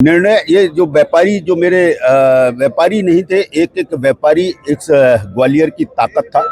निर्णय ये जो व्यापारी जो मेरे व्यापारी नहीं थे, एक एक व्यापारी एक ग्वालियर की ताकत था,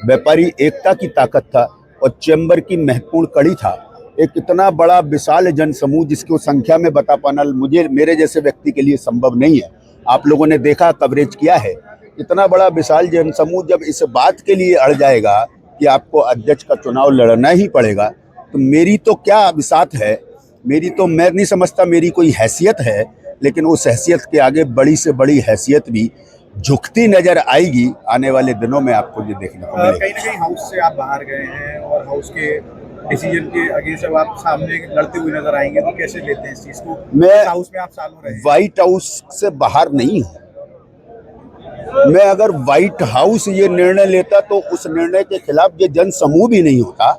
व्यापारी एकता की ताकत था और चैम्बर की महत्वपूर्ण कड़ी था। एक इतना बड़ा विशाल जनसमूह जिसको संख्या में बता पाना मुझे मेरे जैसे व्यक्ति के लिए संभव नहीं है। आप लोगों ने देखा, कवरेज किया है। इतना बड़ा विशाल जनसमूह जब इस बात के लिए अड़ जाएगा कि आपको अध्यक्ष का चुनाव लड़ना ही पड़ेगा, तो मेरी तो क्या विसात है, मेरी तो मैं नहीं समझता मेरी कोई हैसियत है, लेकिन उस हैसियत के आगे बड़ी से बड़ी हैसियत भी झुकती नजर आएगी आने वाले दिनों में। आपको ये देखने को मिलेगा। कहीं ना कहीं हाउस से आप बाहर गए हैं और हाउस के डिसीजन के आगे जब आप सामने लड़ते हुए नजर आएंगे तो कैसे लेते हैं इस चीज को? मैं हाउस में आप सालों रहे, व्हाइट हाउस से बाहर नहीं हूँ। मैं अगर व्हाइट हाउस ये निर्णय लेता तो उस निर्णय के खिलाफ ये जन समूह भी नहीं होता।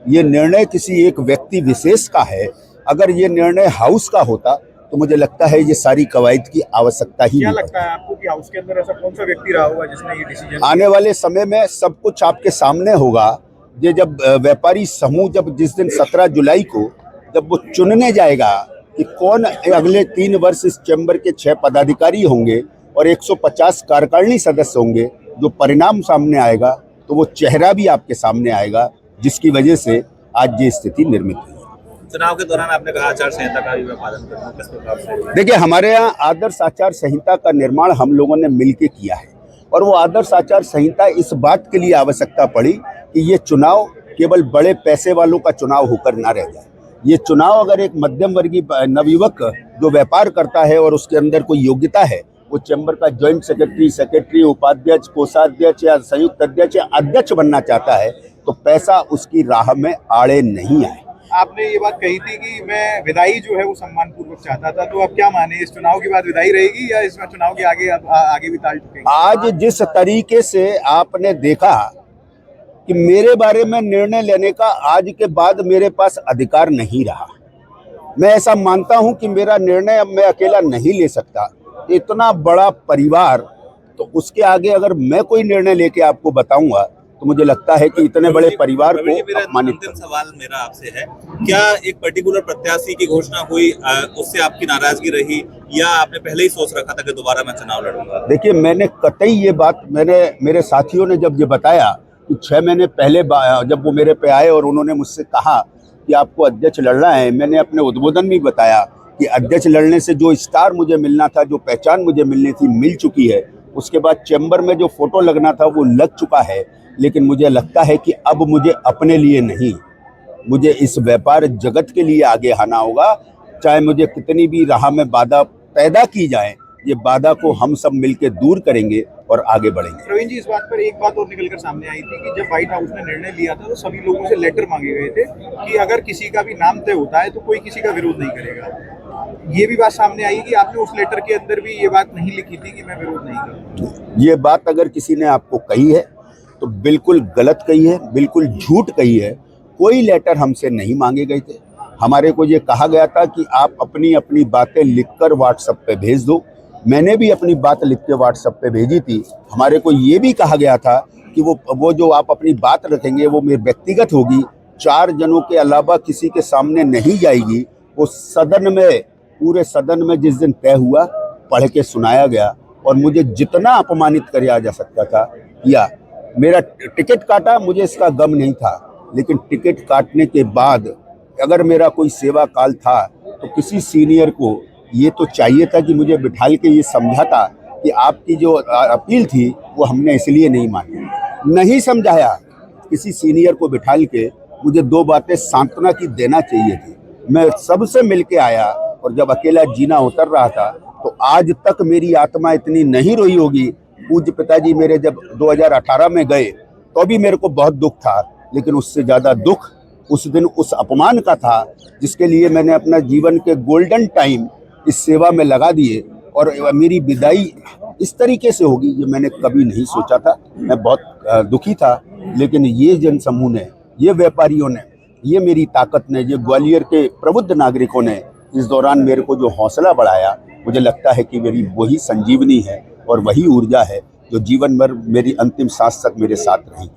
ये निर्णय किसी एक व्यक्ति विशेष का है। अगर ये निर्णय हाउस का होता तो मुझे लगता है ये सारी कवायद की आवश्यकता ही क्या नहीं लगता है आपको कि हाउस के अंदर ऐसा कौन सा व्यक्ति रहा होगा जिसने ये डिसीजन? आने वाले समय में सब कुछ आपके सामने होगा। ये जब व्यापारी समूह जब जिस दिन 17 जुलाई को जब वो चुनने जाएगा कि कौन अगले 3 वर्ष इस चैम्बर के 6 पदाधिकारी होंगे और 150 कार्यकारिणी सदस्य होंगे, जो परिणाम सामने आएगा तो वो चेहरा भी आपके सामने आएगा जिसकी वजह से आज ये स्थिति निर्मित हुई। चुनाव के दौरान आपने कहा आचार संहिता का भी पालन करना, किस प्रकार से? देखिए, हमारे यहाँ आदर्श आचार संहिता का निर्माण हम लोगों ने मिलकर किया है और वो आदर्श आचार संहिता इस बात के लिए आवश्यकता पड़ी कि ये चुनाव केवल बड़े पैसे वालों का चुनाव होकर ना रह जाए। ये चुनाव अगर एक मध्यम वर्गीय नवयुवक जो व्यापार करता है और उसके अंदर कोई योग्यता है, वो चैम्बर का ज्वाइंट सेक्रेटरी, उपाध्यक्ष, कोषाध्यक्ष या संयुक्त अध्यक्ष या अध्यक्ष बनना चाहता है, तो पैसा उसकी राह में आड़े नहीं आए। आपने ये बात कही थी कि मैं विदाई जो है वो सम्मान पूर्वक चाहता था, तो अब क्या माने, इस चुनाव के बाद विदाई रहेगी या इसमें चुनाव के आगे भी ताल ठोकेंगे? आज जिस तरीके से आपने देखा कि मेरे बारे में निर्णय लेने का आज के बाद मेरे पास अधिकार नहीं रहा। मैं ऐसा मानता हूं कि मेरा निर्णय अब मैं अकेला नहीं ले सकता। इतना बड़ा परिवार, तो उसके आगे अगर मैं कोई निर्णय लेके आपको बताऊंगा तो मुझे लगता है कि इतने बड़े परिवार को अपमानित। अंतिम सवाल मेरा आपसे है, क्या एक पर्टिकुलर प्रत्याशी की घोषणा हुई उससे आपकी नाराजगी रही या आपने पहले ही सोच रखा था कि दोबारा मैं चुनाव लड़ूंगा? देखिए, मैंने कतई ये बात मेरे साथियों ने जब ये बताया कि 6 महीने पहले जब वो मेरे पे आए और उन्होंने मुझसे कहा कि आपको अध्यक्ष लड़ना है, मैंने अपने उद्बोधन में बताया कि अध्यक्ष लड़ने से जो स्टार मुझे मिलना था, जो पहचान मुझे मिलनी थी, मिल चुकी है। उसके बाद चैम्बर में जो फोटो लगना था वो लग चुका है। लेकिन मुझे लगता है कि अब मुझे अपने लिए नहीं, मुझे इस व्यापार जगत के लिए आगे आना होगा। चाहे मुझे कितनी भी राह में बाधा पैदा की जाए, ये बाधा को हम सब मिलकर दूर करेंगे और आगे बढ़ेंगे। प्रवीण जी, इस बात पर एक बात और निकलकर सामने आई थी कि जब व्हाइट हाउस ने निर्णय लिया था तो सभी लोगों से लेटर मांगे गए थे कि अगर किसी का भी नाम तय होता है तो कोई किसी का विरोध नहीं करेगा। ये भी बात सामने आई कि आपने उस लेटर के अंदर भी ये बात नहीं लिखी थी कि मैं विरोध नहीं करूँ। ये बात अगर किसी ने आपको कही है तो बिल्कुल गलत कही है, बिल्कुल झूठ कही है। कोई लेटर हमसे नहीं मांगे गए थे। हमारे को ये कहा गया था कि आप अपनी अपनी बातें लिखकर व्हाट्सएप पे भेज दो। मैंने भी अपनी बात लिख के व्हाट्सएप पे भेजी थी। हमारे को ये भी कहा गया था कि वो जो आप अपनी बात रखेंगे वो मेरी व्यक्तिगत होगी, 4 जनों के अलावा किसी के सामने नहीं जाएगी। वो सदन में, पूरे सदन में जिस दिन तय हुआ, पढ़ के सुनाया गया और मुझे जितना अपमानित किया जा सकता था किया। मेरा टिकट काटा, मुझे इसका गम नहीं था, लेकिन टिकट काटने के बाद अगर मेरा कोई सेवा काल था तो किसी सीनियर को ये तो चाहिए था कि मुझे बिठाल के ये समझाता कि आपकी जो अपील थी वो हमने इसलिए नहीं मानी, नहीं समझाया। किसी सीनियर को बिठाल के मुझे 2 बातें सांत्वना की देना चाहिए थी। मैं सबसे मिल के आया और जब अकेला जीना उतर रहा था तो आज तक मेरी आत्मा इतनी नहीं रोई होगी। पूज्य पिताजी मेरे जब 2018 में गए तो भी मेरे को बहुत दुख था, लेकिन उससे ज़्यादा दुख उस दिन उस अपमान का था जिसके लिए मैंने अपना जीवन के गोल्डन टाइम इस सेवा में लगा दिए और मेरी विदाई इस तरीके से होगी ये मैंने कभी नहीं सोचा था। मैं बहुत दुखी था, लेकिन ये जनसमूह ने, ये व्यापारियों ने, ये मेरी ताकत ने, ये ग्वालियर के प्रबुद्ध नागरिकों ने इस दौरान मेरे को जो हौसला बढ़ाया, मुझे लगता है कि मेरी वही संजीवनी है और वही ऊर्जा है जो जीवन भर मेरी अंतिम सांस तक मेरे साथ रही।